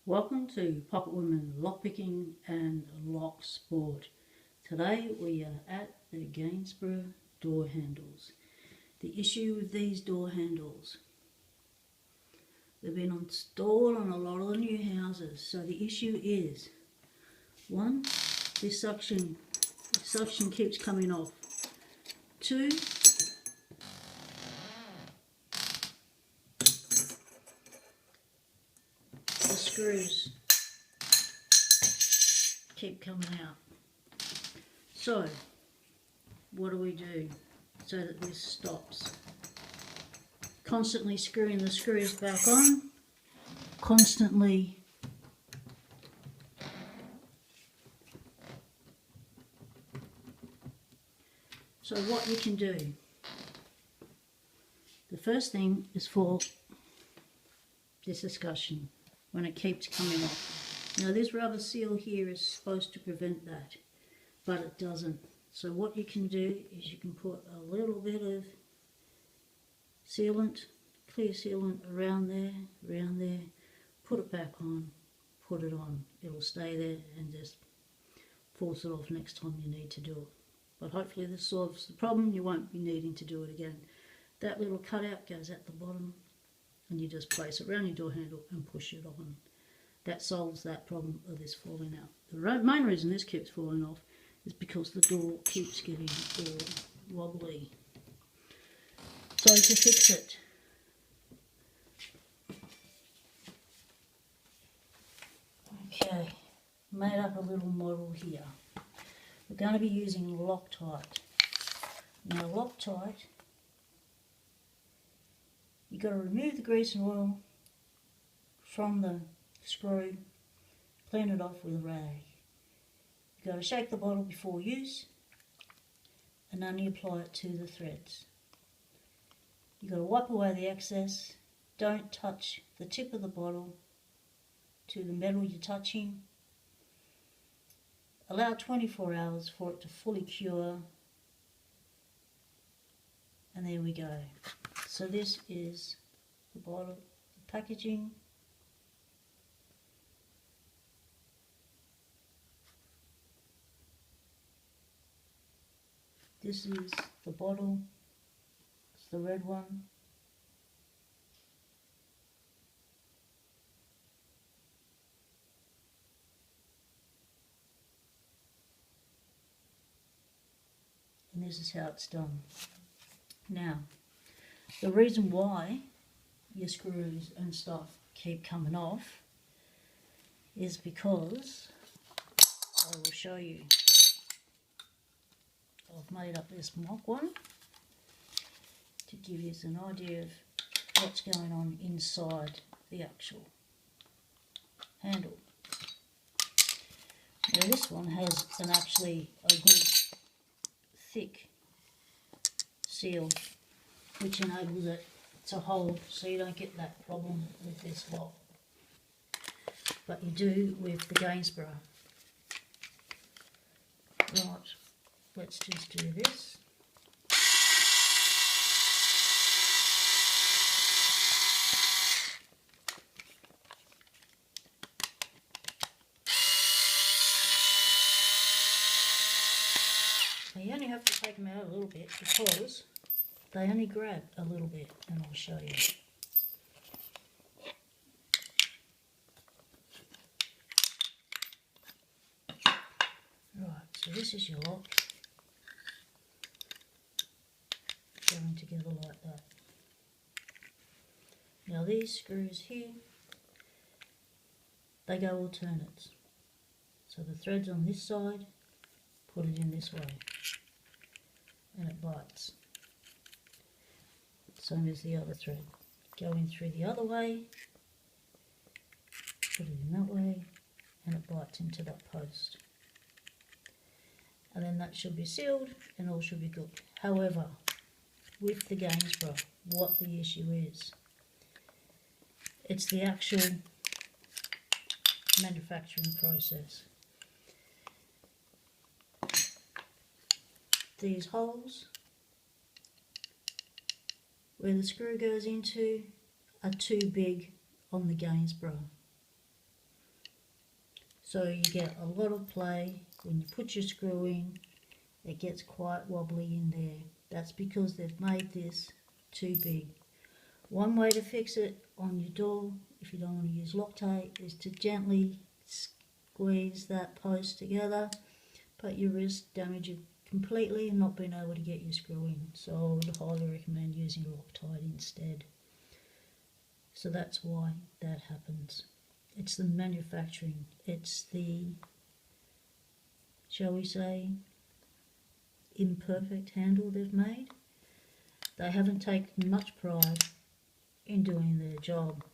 Welcome to Pocket Women Lockpicking and Lock Sport. Today we are at the Gainsborough door handles. The issue with these door handles, they've been installed on a lot of the new houses. So the issue is, one, this suction keeps coming off. Two, the screws keep coming out. So what do we do so that this stops? Constantly screwing the screws back on, constantly so what you can do, the first thing is for this escutcheon when it keeps coming off. Now this rubber seal here is supposed to prevent that, but it doesn't. So what you can do is you can put a little bit of sealant, clear sealant around there, put it back on, put it on. It'll stay there and just force it off next time you need to do it. But hopefully this solves the problem. You won't be needing to do it again. That little cutout goes at the bottom and you just place it around your door handle and push it on. That solves that problem of this falling out. The main reason this keeps falling off is because the door keeps getting all wobbly. So to fix it, okay, made up a little model here. We're going to be using Locktite. Now Locktite, you've got to remove the grease and oil from the screw, clean it off with a rag. You've got to shake the bottle before use and only apply it to the threads. You've got to wipe away the excess. Don't touch the tip of the bottle to the metal you're touching. Allow 24 hours for it to fully cure. And there we go. So this is the bottle, the packaging. This is the bottle. It's the red one. And this is how it's done. Now, the reason why your screws and stuff keep coming off is because, I will show you, I've made up this mock one to give you an idea of what's going on inside the actual handle. Now this one has actually a good thick seal which enables it to hold so you don't get that problem with this lock, but you do with the Gainsborough. Right, let's just do this. Now you only have to take them out a little bit because they only grab a little bit, and I'll show you. Right, so this is your lock, going together like that. Now these screws here, they go alternates. So the thread's on this side, put it in this way, and it bites. Same as the other thread. Going through the other way, put it in that way, and it bites into that post. And then that should be sealed and all should be good. However, with the Gainsborough, what the issue is, it's the actual manufacturing process. These holes where the screw goes into are too big on the Gainsborough. So you get a lot of play. When you put your screw in, it gets quite wobbly in there. That's because they've made this too big. One way to fix it on your door, if you don't want to use Loctite, is to gently squeeze that post together, but you risk damaging completely and not being able to get your screw in. So I would highly recommend using Loctite instead. So that's why that happens. It's the manufacturing, it's the, shall we say, imperfect handle they've made. They haven't taken much pride in doing their job.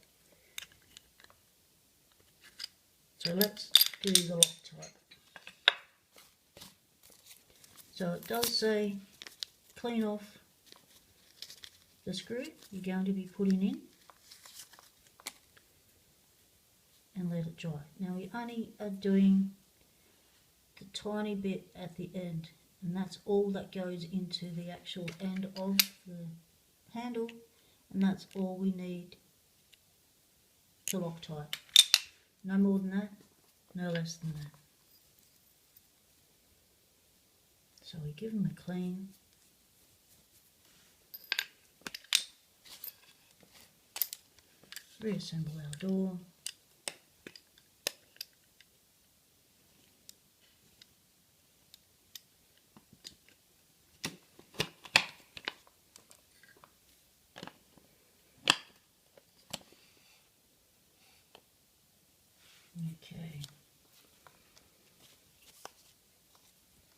So let's do the Loctite. So it does say clean off the screw you're going to be putting in and let it dry. Now we only are doing the tiny bit at the end, and that's all that goes into the actual end of the handle, and that's all we need to Loctite. No more than that, no less than that. So we give them a clean. Reassemble our door. Okay.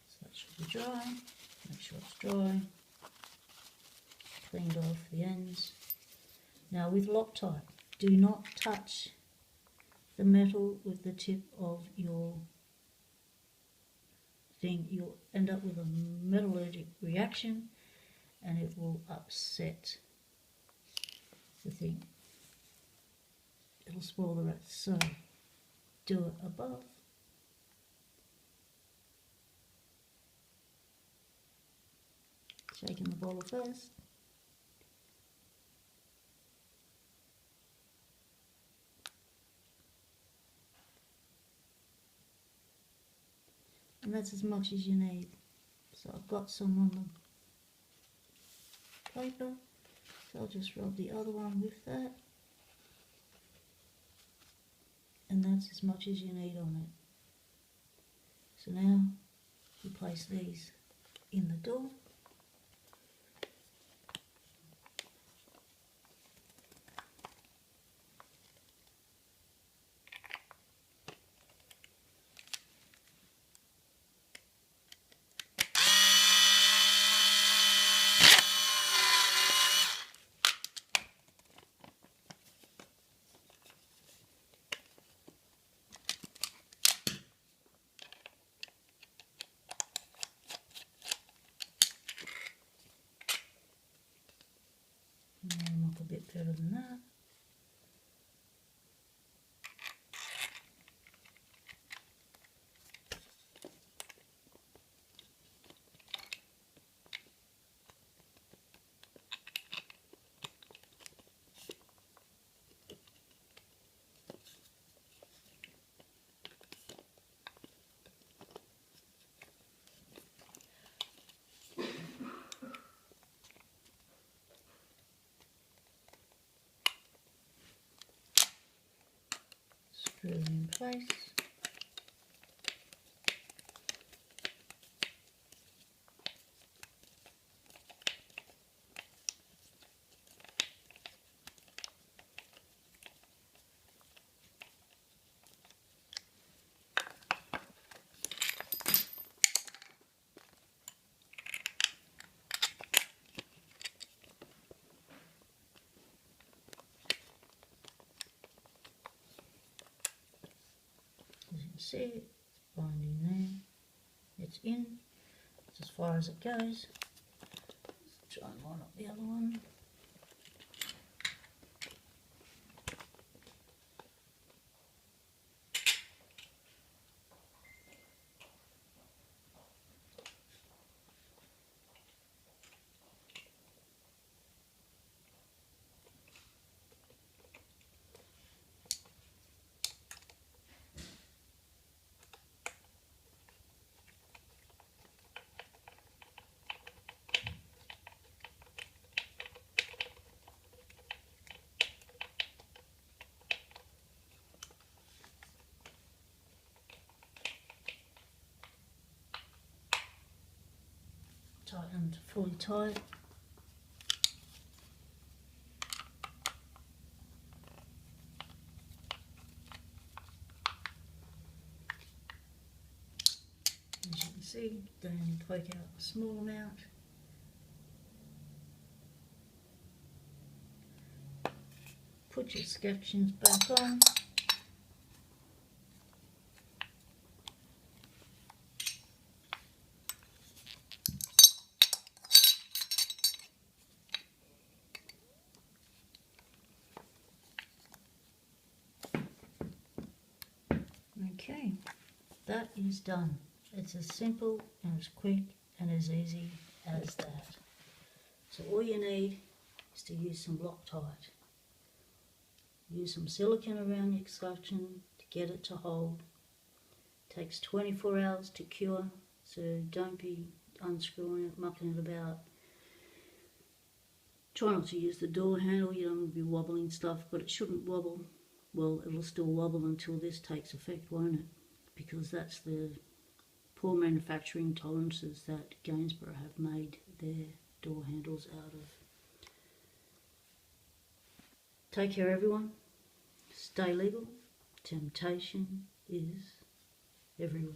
So that should be dry. Make sure it's dry. Cleaned off the ends. Now with Loctite, do not touch the metal with the tip of your thing. You'll end up with a metallurgic reaction and it will upset the thing. It'll spoil the rest. So do it above. Shaking the bottle first. And that's as much as you need. So I've got some on the paper, so I'll just rub the other one with that. And that's as much as you need on it. So now you place these in the door. A bit better than that. Screw it in place. As you can see, it's binding there. It's in. It's as far as it goes. Let's try and line up the other one. tightened fully tight. As you can see, then poke out a small amount. Put your escutcheons back on. Okay, that is done. It's as simple and as quick and as easy as that. So all you need is to use some Locktite. Use some silicone around your escutcheon to get it to hold. It takes 24 hours to cure, so don't be unscrewing it, mucking it about. Try not to use the door handle, you don't want to be wobbling stuff, but it shouldn't wobble. Well, it'll still wobble until this takes effect, won't it? Because that's the poor manufacturing tolerances that Gainsborough have made their door handles out of. Take care, everyone. Stay legal. Temptation is everywhere.